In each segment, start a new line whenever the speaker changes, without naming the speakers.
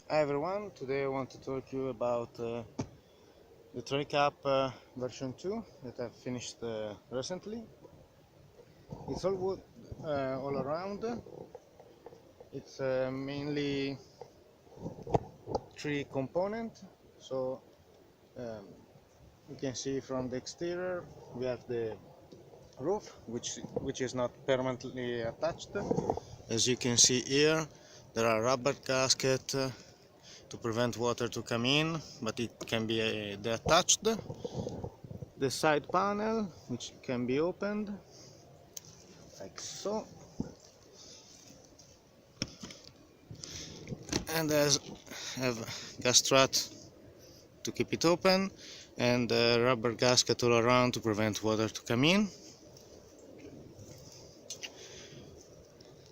Hi everyone, today I want to talk to you about the TrayCap version 2 that I've finished recently. It's all wood all around. It's mainly three component. So um, you can see from the exterior we have the roof which is not permanently attached. As you can see here, there are rubber gasket to prevent water to come in, but it can be detached. The side panel, which can be opened like so, and has have gas strut to keep it open, and a rubber gasket all around to prevent water to come in,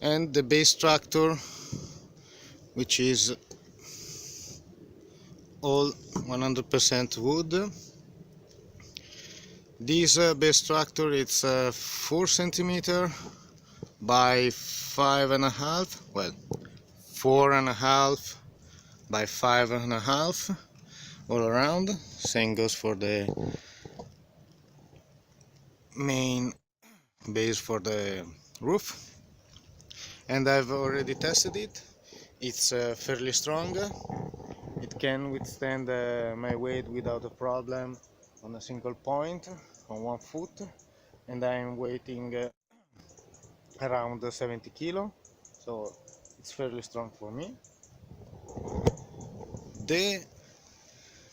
and the base structure, which is all 100% wood. This base structure, it's 4 centimeter by 5.5, well, 4.5 by 5.5 all around. Same goes for the main base for the roof, and I've already tested it. It's fairly strong. It can withstand my weight without a problem on a single point on 1 foot, and I'm weighing around 70 kilo, so it's fairly strong for me. The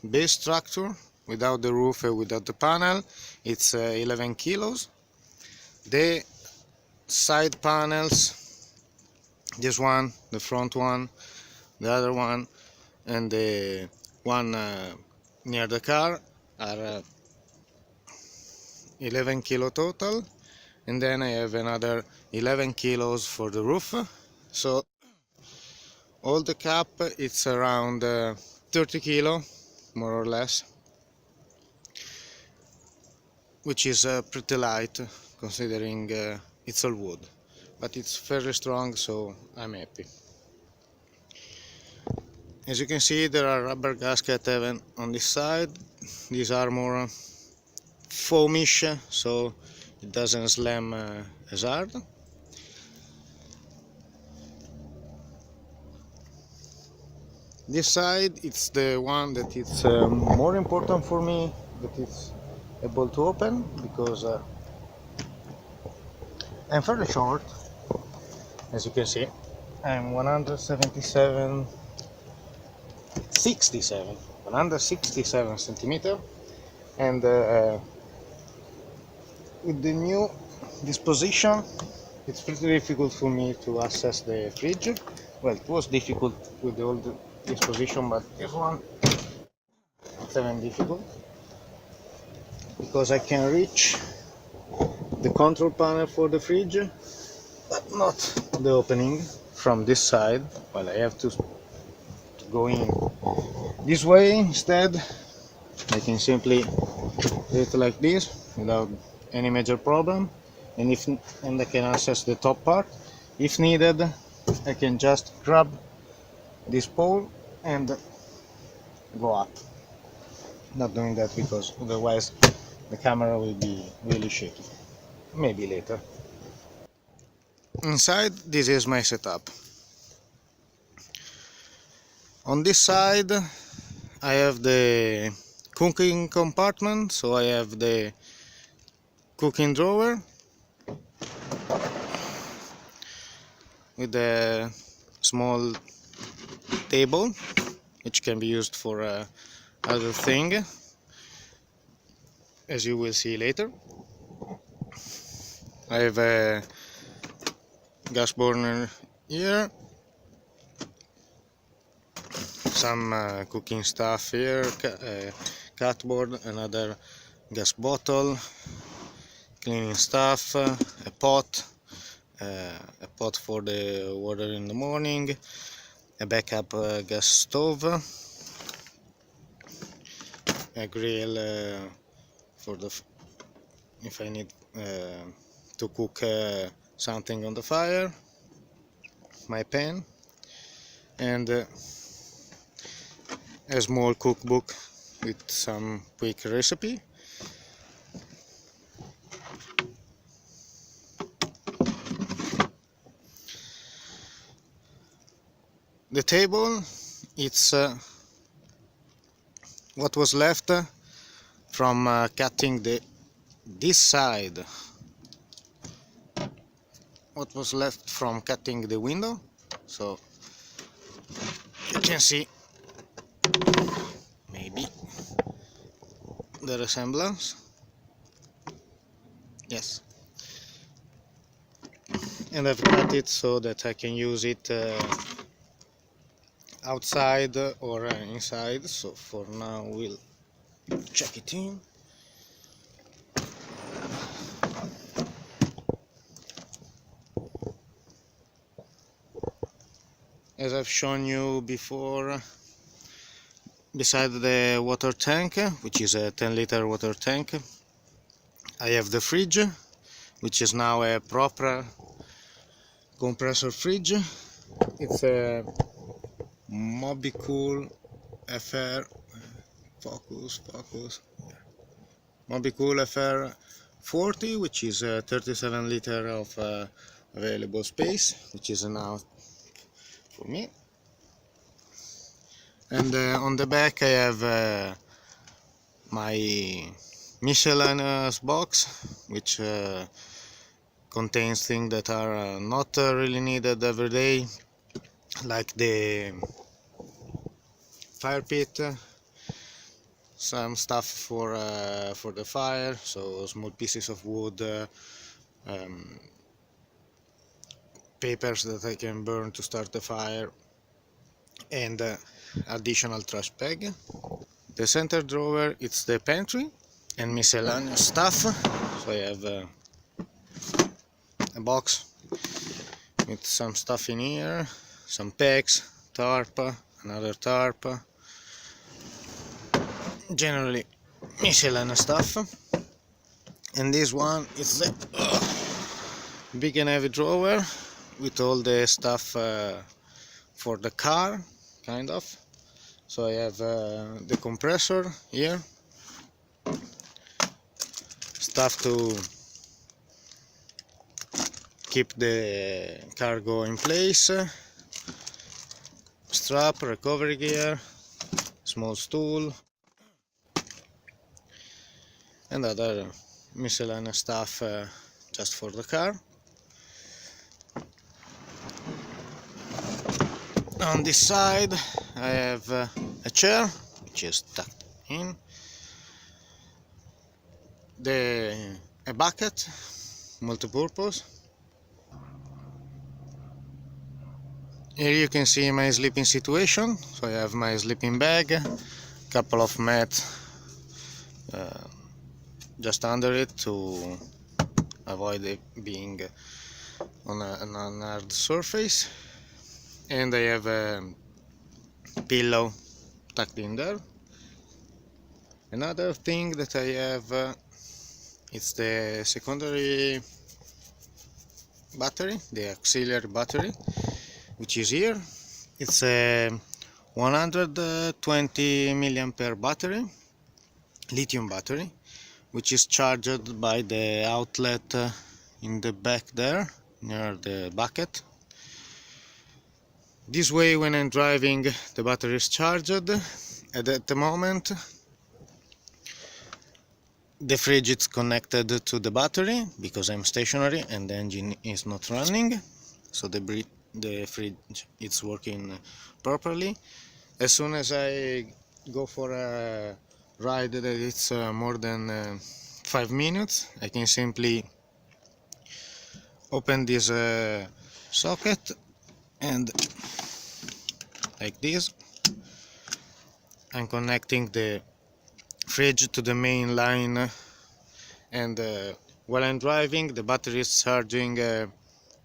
base structure without the roof, without the panel, it's 11 kilos. The side panels, this one, the front one, the other one, and the one near the car are 11 kilo total, and then I have another 11 kilos for the roof. So all the cap, it's around 30 kilo more or less, which is pretty light considering it's all wood, but it's fairly strong, so I'm happy. As you can see, there are rubber gaskets even on this side. These are more foamish, so it doesn't slam as hard. This side, it's the one that it's more important for me, that it's able to open, because I'm fairly short, as you can see. I'm 167 centimeter, and with the new disposition, it's pretty difficult for me to access the fridge. Well, it was difficult with the old disposition, but this one it's even difficult because I can reach the control panel for the fridge, but not the opening from this side. Well, I have to go in this way instead. I can simply do it like this without any major problem, and I can access the top part. If needed, I can just grab this pole and go up. Not doing that because otherwise the camera will be really shaky. Maybe later. Inside, this is my setup. On this side I have the cooking compartment, so I have the cooking drawer with a small table which can be used for other thing, as you will see later. I have a gas burner here, some cooking stuff here, cat board, another gas bottle, cleaning stuff, a pot for the water in the morning, a backup gas stove, a grill for if I need to cook something on the fire, my pan, and a small cookbook with some quick recipe. The table, it's what was left from cutting this side, what was left from cutting the window. So you can see maybe the resemblance. Yes, and I've cut it so that I can use it outside or inside. So for now we'll check it in. As I've shown you before, beside the water tank, which is a 10-liter water tank, I have the fridge, which is now a proper compressor fridge. It's a Mobicool FR focus Mobicool FR 40, which is a 37 liter of available space, which is enough for me. And on the back I have my miscellaneous box, which contains things that are not really needed every day, like the fire pit, some stuff for the fire, so small pieces of wood, papers that I can burn to start the fire, and additional trash bag. The center drawer, it's the pantry and miscellaneous stuff. So I have a box with some stuff in here, some pegs, tarp, another tarp, generally miscellaneous stuff. And this one is the big and heavy drawer with all the stuff for the car, kind of. So I have the compressor here, stuff to keep the cargo in place, strap, recovery gear, small stool, and other miscellaneous stuff just for the car. On this side I have a chair, which is tucked in, a bucket, multi-purpose. Here you can see my sleeping situation. So I have my sleeping bag, couple of mats just under it to avoid it being on a hard surface, and I have a pillow tucked in there. Another thing that I have, it's the secondary battery, the auxiliary battery, which is here. It's a 120 milliampere battery, lithium battery, which is charged by the outlet in the back there, near the bucket. This way, when I'm driving, the battery is charged, and at the moment the fridge is connected to the battery because I'm stationary and the engine is not running, so the fridge is working properly. As soon as I go for a ride that it's more than 5 minutes, I can simply open this socket, and like this I'm connecting the fridge to the main line, and while I'm driving the battery is charging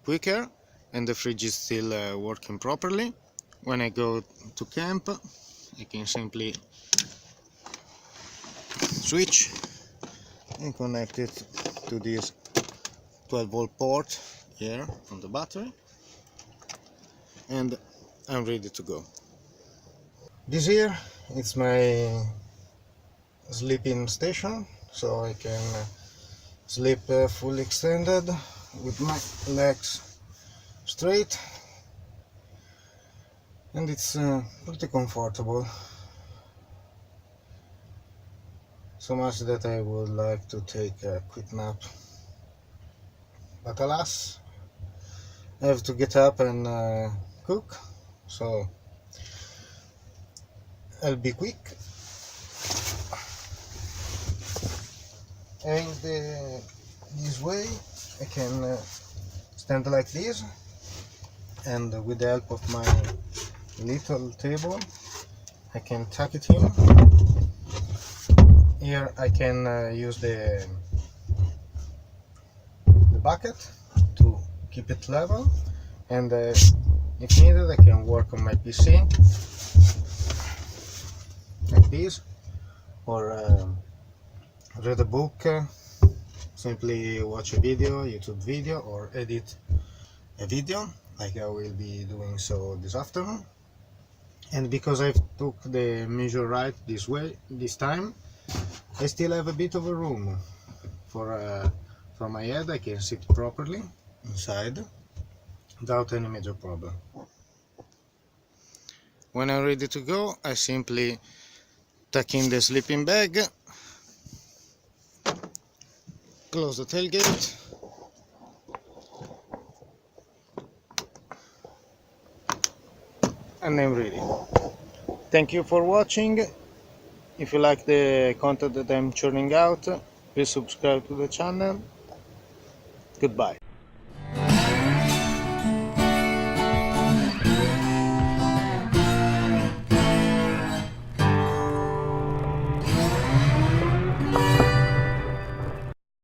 quicker and the fridge is still working properly. When I go to camp, I can simply switch and connect it to this 12-volt port here on the battery, and I'm ready to go. This here it's my sleeping station, so I can sleep fully extended with my legs straight, and it's pretty comfortable, so much that I would like to take a quick nap, but alas, I have to get up and cook, so I'll be quick. And this way I can stand like this, and with the help of my little table I can tuck it in. Here I can use the bucket to keep it level, and if needed I can work on my PC like this, or read a book, simply watch a video, YouTube video, or edit a video like I will be doing so this afternoon. And because I took the measure right this time, I still have a bit of a room for my head. I can sit properly inside without any major problem. When I'm ready to go, I simply tuck in the sleeping bag, close the tailgate, and I'm ready. Thank you for watching. If you like the content that I'm churning out, please subscribe to the channel. Goodbye.